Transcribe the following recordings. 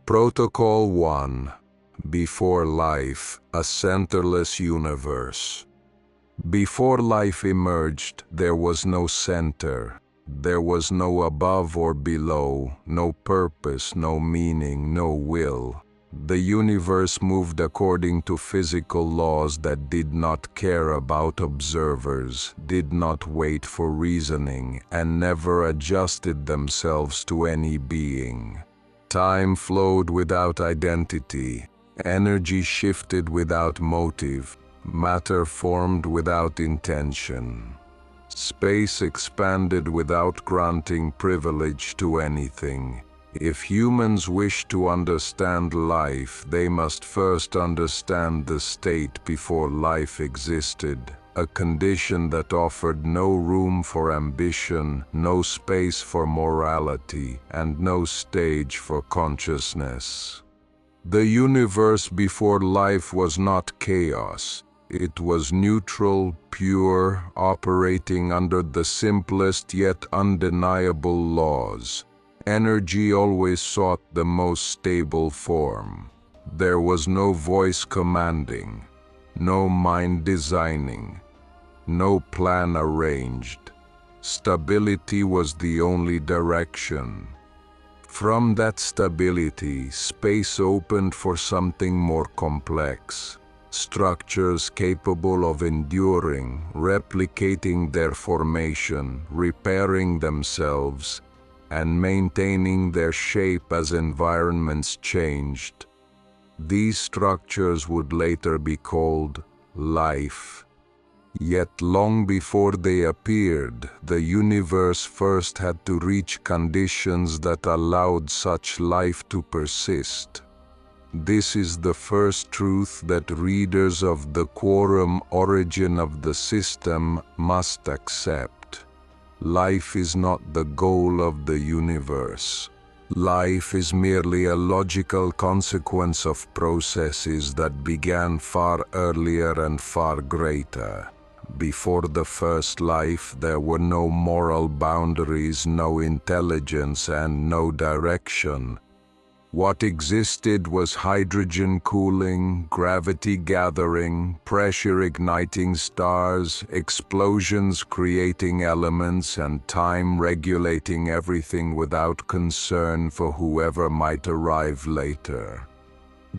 Protocol 1. Before life, a centerless universe. Before life emerged, there was no center. There was no above or below, no purpose, no meaning, no will. The universe moved according to physical laws that did not care about observers, did not wait for reasoning, and never adjusted themselves to any being. Time flowed without identity. Energy shifted without motive. Matter formed without intention. Space expanded without granting privilege to anything. If humans wish to understand life, they must first understand the state before life existed, a condition that offered no room for ambition, no space for morality, and no stage for consciousness. The universe before life was not chaos. It was neutral, pure, operating under the simplest yet undeniable laws. Energy always sought the most stable form. There was no voice commanding, no mind designing, no plan arranged. Stability was the only direction. From that stability, space opened for something more complex. Structures capable of enduring, replicating their formation, repairing themselves, and maintaining their shape as environments changed. These structures would later be called life. Yet long before they appeared, the universe first had to reach conditions that allowed such life to persist. This is the first truth that readers of the Quorum Origin of the System must accept. Life is not the goal of the universe. Life is merely a logical consequence of processes that began far earlier and far greater. Before the first life, there were no moral boundaries, no intelligence, and no direction. What existed was hydrogen cooling, gravity gathering, pressure igniting stars, explosions creating elements, and time regulating everything without concern for whoever might arrive later.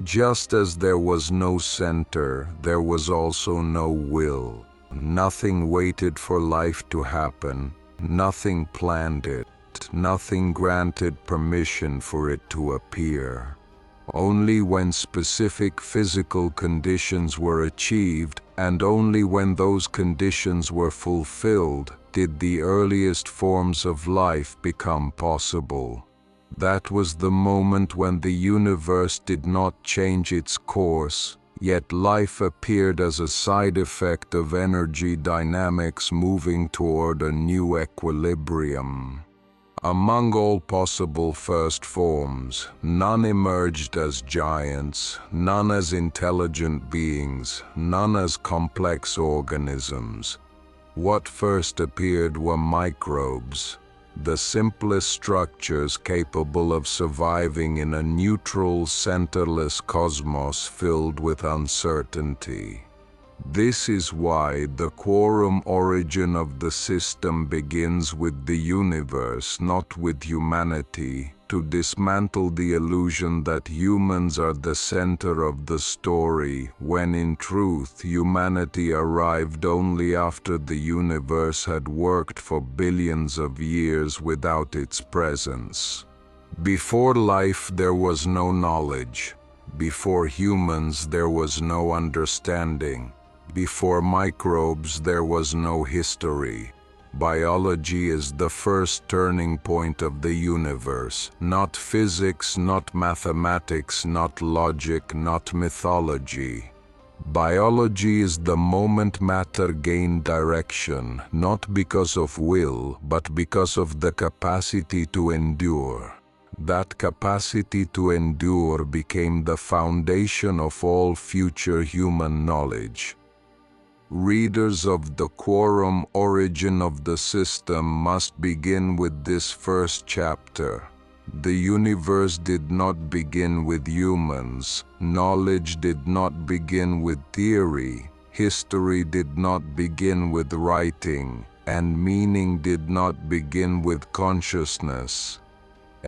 Just as there was no center, there was also no will. Nothing waited for life to happen, nothing planned it. Nothing granted permission for it to appear. Only when specific physical conditions were achieved, and only when those conditions were fulfilled, did the earliest forms of life become possible. That was the moment when the universe did not change its course, yet life appeared as a side effect of energy dynamics moving toward a new equilibrium. Among all possible first forms, none emerged as giants, none as intelligent beings, none as complex organisms. What first appeared were microbes, the simplest structures capable of surviving in a neutral, centerless cosmos filled with uncertainty. This is why the Quorum Origin of the System begins with the universe, not with humanity, to dismantle the illusion that humans are the center of the story, when in truth humanity arrived only after the universe had worked for billions of years without its presence. Before life there was no knowledge. Before humans there was no understanding. Before microbes, there was no history. Biology is the first turning point of the universe, not physics, not mathematics, not logic, not mythology. Biology is the moment matter gained direction, not because of will, but because of the capacity to endure. That capacity to endure became the foundation of all future human knowledge. Readers of the Quorum Origin of the System must begin with this first chapter. The universe did not begin with humans, knowledge did not begin with theory, history did not begin with writing, and meaning did not begin with consciousness.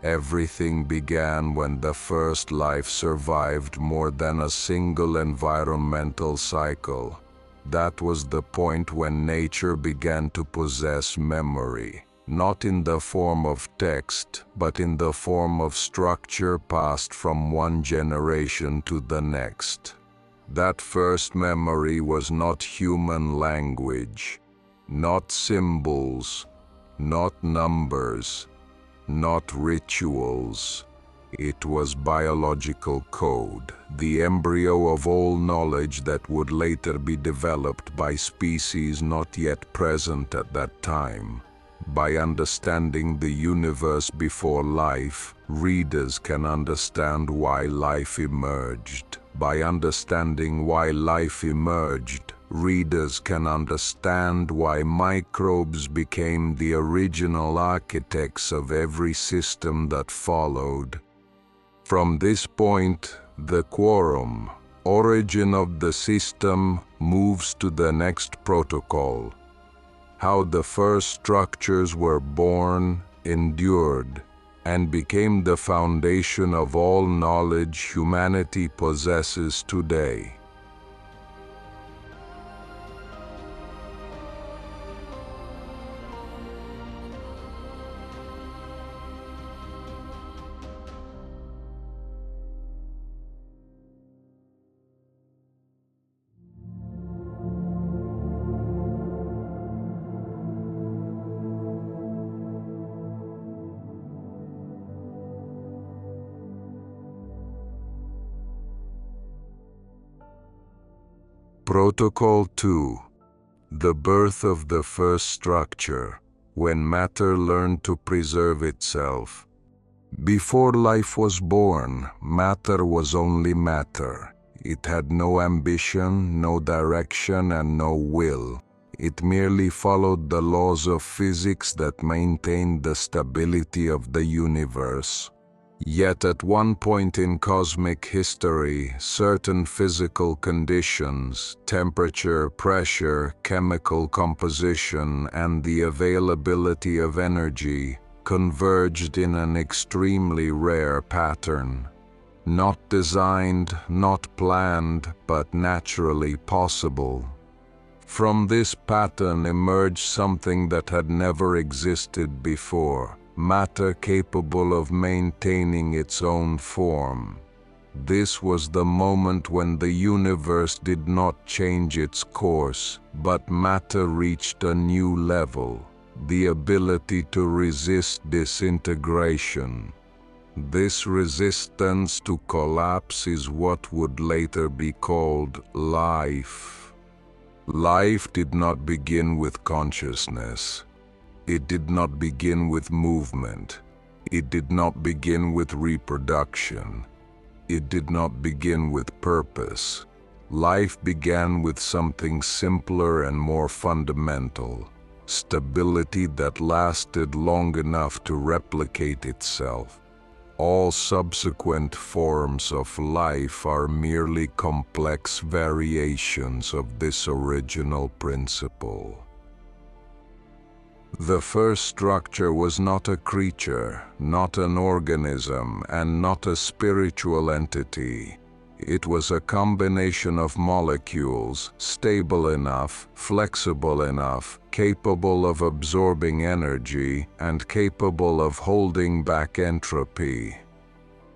Everything began when the first life survived more than a single environmental cycle. That was the point when nature began to possess memory, not in the form of text, but in the form of structure passed from one generation to the next. That first memory was not human language, not symbols, not numbers, not rituals. It was biological code, the embryo of all knowledge that would later be developed by species not yet present at that time. By understanding the universe before life, readers can understand why life emerged. By understanding why life emerged, readers can understand why microbes became the original architects of every system that followed. From this point, the quorum, origin of the system, moves to the next protocol. How the first structures were born, endured, and became the foundation of all knowledge humanity possesses today. Protocol 2. The birth of the first structure, when matter learned to preserve itself. Before life was born, matter was only matter. It had no ambition, no direction, and no will. It merely followed the laws of physics that maintained the stability of the universe. Yet at one point in cosmic history, certain physical conditions, temperature, pressure, chemical composition, and the availability of energy, converged in an extremely rare pattern. Not designed, not planned, but naturally possible. From this pattern emerged something that had never existed before. Matter capable of maintaining its own form. This was the moment when the universe did not change its course, but matter reached a new level, the ability to resist disintegration. This resistance to collapse is what would later be called life. Life did not begin with consciousness. It did not begin with movement. It did not begin with reproduction. It did not begin with purpose. Life began with something simpler and more fundamental, stability that lasted long enough to replicate itself. All subsequent forms of life are merely complex variations of this original principle. The first structure was not a creature, not an organism, and not a spiritual entity. It was a combination of molecules, stable enough, flexible enough, capable of absorbing energy, and capable of holding back entropy.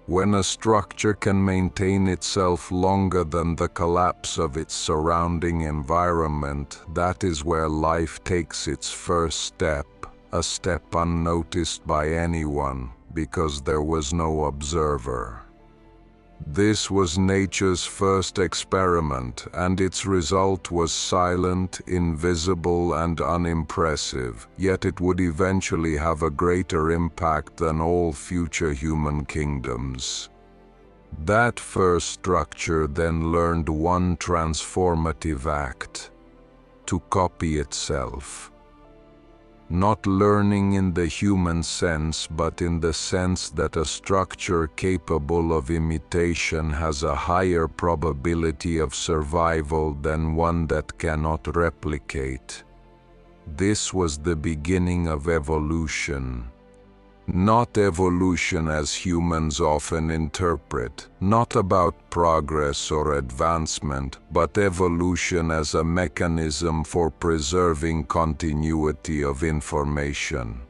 When a structure can maintain itself longer than the collapse of its surrounding environment, that is where life takes its first step, a step unnoticed by anyone, because there was no observer. This was nature's first experiment, and its result was silent, invisible, and unimpressive, yet it would eventually have a greater impact than all future human kingdoms. That first structure then learned one transformative act: to copy itself. Not learning in the human sense, but in the sense that a structure capable of imitation has a higher probability of survival than one that cannot replicate. This was the beginning of evolution. Not evolution as humans often interpret, not about progress or advancement, but evolution as a mechanism for preserving continuity of information.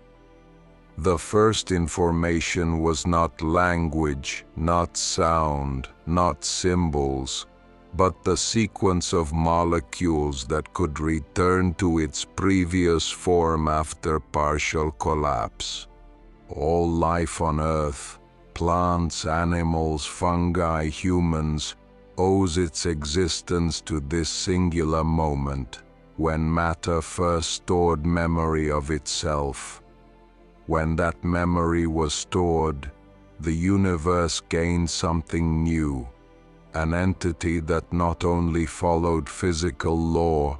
The first information was not language, not sound, not symbols, but the sequence of molecules that could return to its previous form after partial collapse. All life on Earth, plants, animals, fungi, humans, owes its existence to this singular moment, when matter first stored memory of itself. When that memory was stored, the universe gained something new, an entity that not only followed physical law,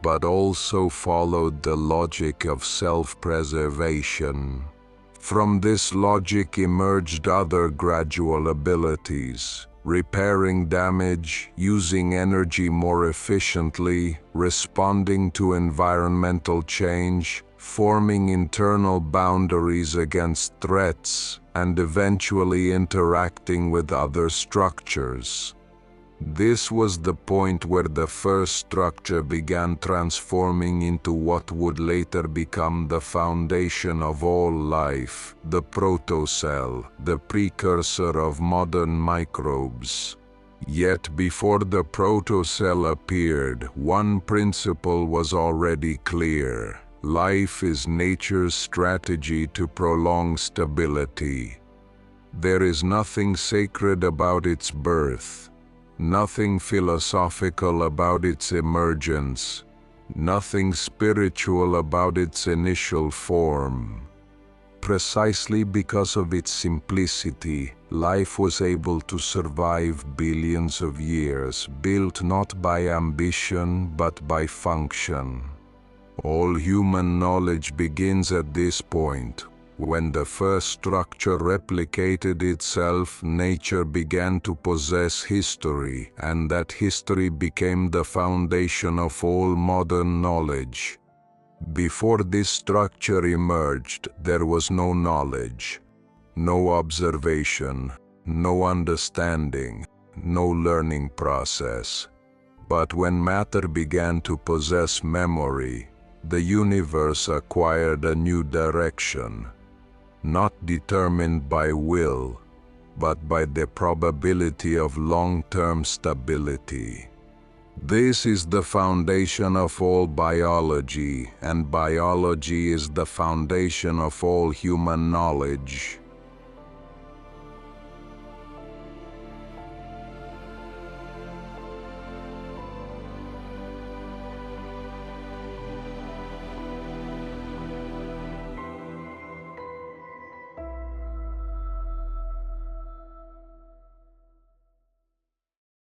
but also followed the logic of self-preservation. From this logic emerged other gradual abilities: repairing damage, using energy more efficiently, responding to environmental change, forming internal boundaries against threats, and eventually interacting with other structures. This was the point where the first structure began transforming into what would later become the foundation of all life, the protocell, the precursor of modern microbes. Yet before the protocell appeared, one principle was already clear. Life is nature's strategy to prolong stability. There is nothing sacred about its birth, nothing philosophical about its emergence, nothing spiritual about its initial form. Precisely because of its simplicity, life was able to survive billions of years, built not by ambition but by function. All human knowledge begins at this point. When the first structure replicated itself, nature began to possess history, and that history became the foundation of all modern knowledge. Before this structure emerged, there was no knowledge, no observation, no understanding, no learning process. But when matter began to possess memory, the universe acquired a new direction, not determined by will, but by the probability of long-term stability. This is the foundation of all biology, and biology is the foundation of all human knowledge.